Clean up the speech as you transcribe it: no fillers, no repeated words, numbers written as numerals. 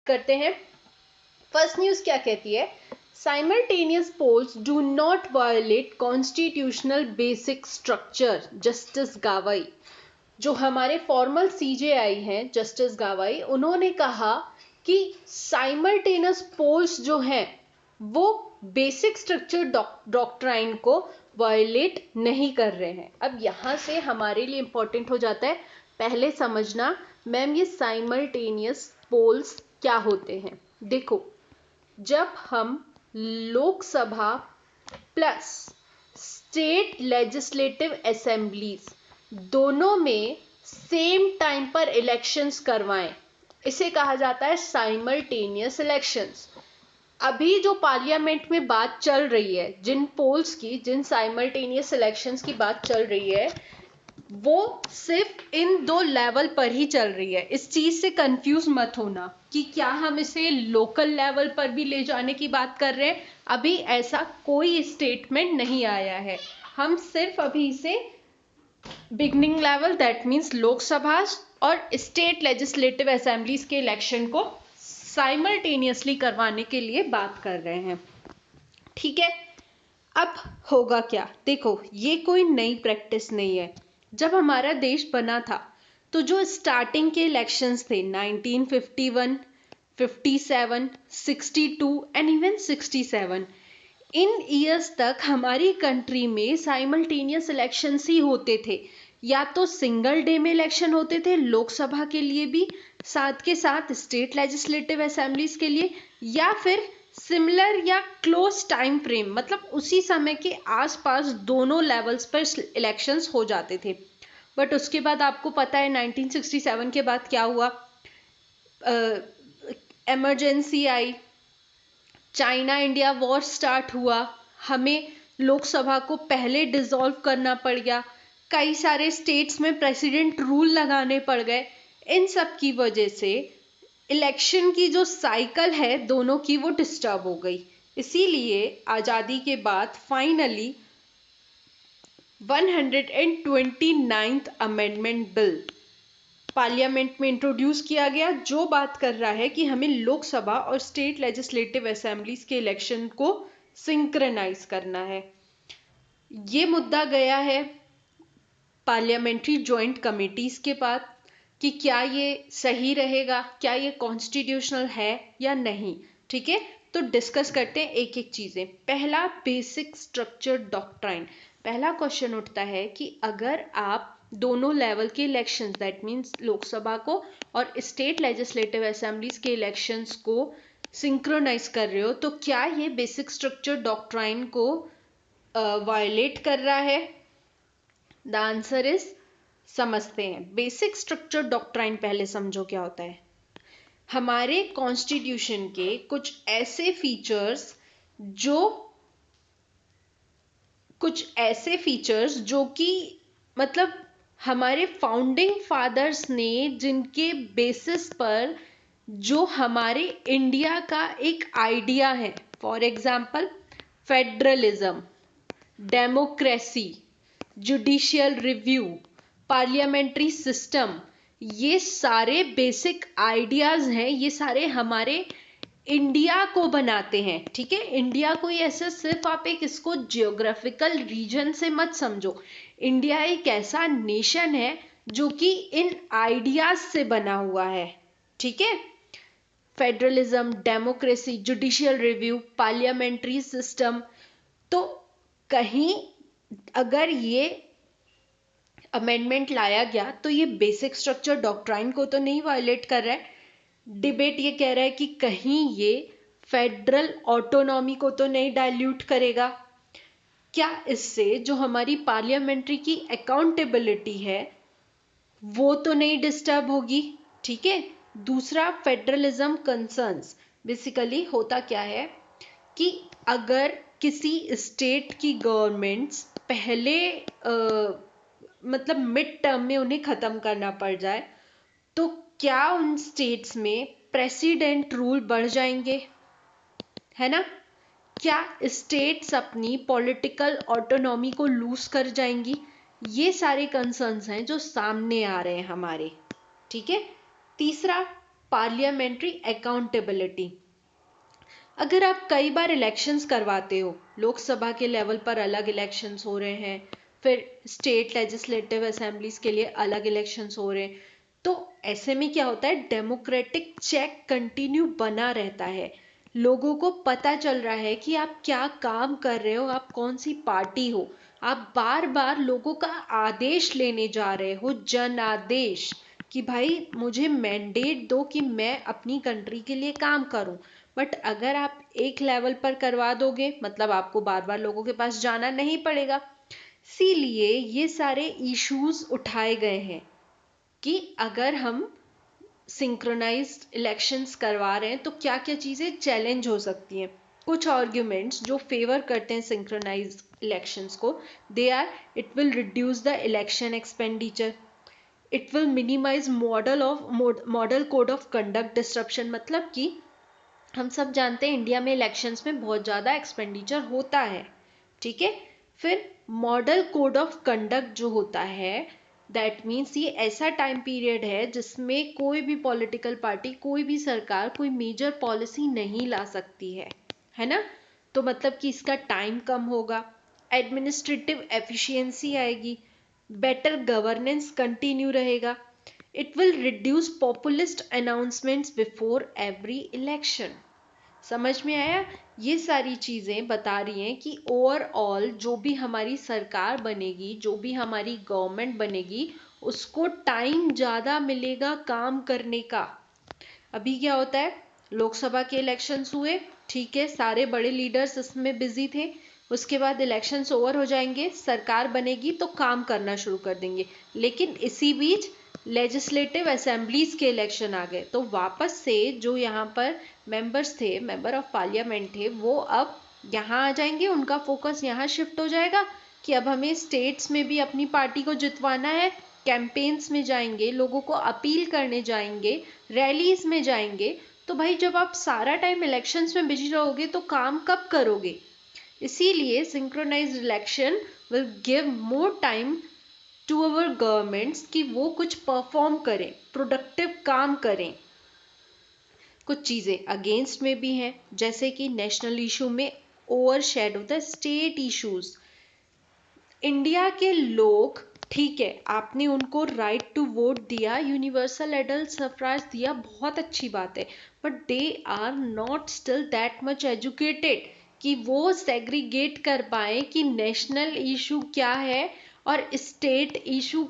करते हैं। First news क्या कहती है? Simultaneous polls do not violate constitutional basic structure. Justice Gavai, जो हमारे फॉर्मल सीजेआई हैं, जस्टिस गावाई, उन्होंने कहा कि साइमल्टेनियस पोल्स जो हैं वो बेसिक स्ट्रक्चर डॉक्ट्राइन को वायोलेट नहीं कर रहे हैं। अब यहाँ से हमारे लिए इंपॉर्टेंट हो जाता है पहले समझना, मैम ये साइमल्टेनियस पोल्स क्या होते हैं। देखो, जब हम Lok Sabha plus state legislative assemblies दोनों में सेम टाइम पर इलेक्शंस करवाएं, इसे कहा जाता है साइमल्टेनियस इलेक्शंस। अभी जो पार्लियामेंट में बात चल रही है, जिन पोल्स की, जिन साइमल्टेनियस इलेक्शंस की बात चल रही है, वो सिर्फ इन दो लेवल पर ही चल रही है। इस चीज से कंफ्यूज मत होना कि क्या हम इसे लोकल लेवल पर भी ले जाने की बात कर रहे हैं। अभी ऐसा कोई स्टेटमेंट नहीं आया है। हम सिर्फ अभी इसे beginning level, that means Lok Sabha और स्टेट लेजिस्लेटिव असेंबलीज के इलेक्शन को साइमल्टेनियसली करवाने के लिए बात कर रहे हैं। ठीक है, अब होगा क्या? देखो, ये कोई नई प्रैक्टिस नहीं है। जब हमारा देश बना था तो जो स्टार्टिंग के इलेक्शंस थे 1951, 57, 62 एंड इवन 67, इन ईयर्स तक हमारी कंट्री में साइमल्टेनियस इलेक्शंस ही होते थे। या तो सिंगल डे में इलेक्शन होते थे लोकसभा के लिए भी, साथ के साथ स्टेट लेजिस्लेटिव असेंबलीज के लिए, या फिर सिमिलर या क्लोज टाइम फ्रेम, मतलब उसी समय के आसपास दोनों लेवल्स पर इलेक्शंस हो जाते थे। बट उसके बाद आपको पता है 1967 के बाद क्या हुआ? इमरजेंसी आई, चाइना इंडिया वॉर स्टार्ट हुआ, हमें लोकसभा को पहले डिसॉल्व करना पड़ गया, कई सारे स्टेट्स में प्रेसिडेंट रूल लगाने पड़ गए। इन सब की वजह से इलेक्शन की जो साइकिल है दोनों की, वो डिस्टर्ब हो गई। इसीलिए आज़ादी के बाद finally 129th amendment bill parliament में इंट्रोड्यूस किया गया, जो बात कर रहा है कि हमें लोकसभा और स्टेट लेजिस्लेटिव असेंबलीज के इलेक्शन को सिंक्रनाइज करना है। ये मुद्दा गया है पार्लियामेंट्री जॉइंट कमेटीज के पास कि क्या ये सही रहेगा, क्या ये कॉन्स्टिट्यूशनल है या नहीं। ठीक है, तो डिस्कस करते हैं एक एक चीजें। पहला, बेसिक स्ट्रक्चर डॉक्ट्राइन। पहला क्वेश्चन उठता है कि अगर आप दोनों लेवल के इलेक्शंस, दैट मीन्स लोकसभा को और स्टेट लेजिस्लेटिव असेंबलीज के इलेक्शंस को सिंक्रोनाइज कर रहे हो, तो क्या ये बेसिक स्ट्रक्चर डॉक्ट्राइन को वायलेट कर रहा है? द आंसर इज, समझते हैं। बेसिक स्ट्रक्चर डॉक्ट्राइन पहले समझो क्या होता है। हमारे कॉन्स्टिट्यूशन के कुछ ऐसे फीचर्स जो कि मतलब हमारे फाउंडिंग फादर्स ने, जिनके बेसिस पर जो हमारे इंडिया का एक आइडिया है, for example federalism, democracy, judicial review, parliamentary system, ये सारे बेसिक आइडियाज हैं। ये सारे हमारे इंडिया को बनाते हैं। ठीक है, इंडिया को ऐसा सिर्फ आप एक इसको जियोग्राफिकल रीजन से मत समझो। इंडिया एक ऐसा नेशन है जो कि इन आइडियाज से बना हुआ है। ठीक है, federalism, democracy, judicial review, parliamentary system. तो कहीं अगर ये अमेंडमेंट लाया गया तो ये बेसिक स्ट्रक्चर डॉक्ट्राइन को तो नहीं वायलेट कर रहा है। डिबेट ये कह रहा है कि कहीं ये फेडरल ऑटोनॉमी को तो नहीं डाइल्यूट करेगा। क्या इससे जो हमारी पार्लियामेंट्री की अकाउंटेबिलिटी है वो तो नहीं डिस्टर्ब होगी? ठीक है। दूसरा, फेडरलिज्म कंसर्न्स। बेसिकली होता क्या है कि अगर किसी स्टेट की गवर्नमेंट्स पहले मतलब मिड टर्म में उन्हें खत्म करना पड़ जाए, तो क्या उन स्टेट्स में प्रेसिडेंट रूल बढ़ जाएंगे? है ना? क्या स्टेट्स अपनी पॉलिटिकल ऑटोनॉमी को लूज कर जाएंगी? ये सारे कंसर्न्स हैं जो सामने आ रहे हैं हमारे। ठीक है। तीसरा, पार्लियामेंट्री अकाउंटेबिलिटी। अगर आप कई बार इलेक्शंस करवाते हो, लोकसभा के लेवल पर अलग इलेक्शंस हो रहे हैं, फिर स्टेट लेजिस्लेटिव असेंबलीज के लिए अलग इलेक्शंस हो रहे हैं, तो ऐसे में क्या होता है, डेमोक्रेटिक चेक कंटिन्यू बना रहता है। लोगों को पता चल रहा है कि आप क्या काम कर रहे हो, आप कौन सी पार्टी हो। आप बार बार लोगों का आदेश लेने जा रहे हो, जन आदेश, कि भाई मुझे मैंडेट दो कि मैं अपनी कंट्री के लिए काम करूं। बट अगर आप एक लेवल पर करवा दोगे, मतलब आपको बार बार लोगों के पास जाना नहीं पड़ेगा। इसीलिए ये सारे इश्यूज उठाए गए हैं कि अगर हम सिंक्रोनाइज्ड इलेक्शंस करवा रहे हैं तो क्या क्या चीज़ें चैलेंज हो सकती हैं। कुछ आर्ग्यूमेंट्स जो फेवर करते हैं सिंक्रोनाइज्ड इलेक्शंस को, they are, it will reduce the election expenditure, it will minimise model code of conduct disruption. मतलब कि हम सब जानते हैं इंडिया में इलेक्शंस में बहुत ज़्यादा एक्सपेंडिचर होता है, ठीक है। फिर मॉडल कोड ऑफ कंडक्ट जो होता है, दैट मीन्स ये ऐसा टाइम पीरियड है जिसमें कोई भी पॉलिटिकल पार्टी, कोई भी सरकार कोई मेजर पॉलिसी नहीं ला सकती है ना। तो मतलब कि इसका टाइम कम होगा, एडमिनिस्ट्रेटिव एफिशिएंसी आएगी, बेटर गवर्नेंस कंटिन्यू रहेगा, it will reduce populist announcements before every election. समझ में आया। ये सारी चीज़ें बता रही हैं कि ओवरऑल जो भी हमारी सरकार बनेगी, जो भी हमारी गवर्नमेंट बनेगी, उसको टाइम ज़्यादा मिलेगा काम करने का। अभी क्या होता है, लोकसभा के इलेक्शंस हुए, ठीक है, सारे बड़े लीडर्स इसमें बिजी थे, उसके बाद इलेक्शंस ओवर हो जाएंगे, सरकार बनेगी तो काम करना शुरू कर देंगे। लेकिन इसी बीच लेजिस्लेटिव असेंबलीज के इलेक्शन आ गए, तो वापस से जो यहाँ पर मेंबर्स थे, मेंबर ऑफ पार्लियामेंट थे, वो अब यहाँ आ जाएंगे, उनका फोकस यहाँ शिफ्ट हो जाएगा कि अब हमें स्टेट्स में भी अपनी पार्टी को जितवाना है। कैंपेन्स में जाएंगे, लोगों को अपील करने जाएंगे, रैलीज में जाएंगे। तो भाई जब आप सारा टाइम इलेक्शंस में बिजी रहोगे तो काम कब करोगे। इसीलिए synchronised election will give more time to our governments कि वो कुछ परफॉर्म करें, प्रोडक्टिव काम करें। कुछ चीज़ें अगेंस्ट में भी हैं, जैसे कि नेशनल इशू में overshadow the state issues. India के लोग, ठीक है, आपने उनको राइट टू वोट दिया, यूनिवर्सल एडल्ट सफराज दिया, बहुत अच्छी बात है, but they are not still that much educated कि वो सेग्रीगेट कर पाए कि नेशनल इशू क्या है और स्टेट इशू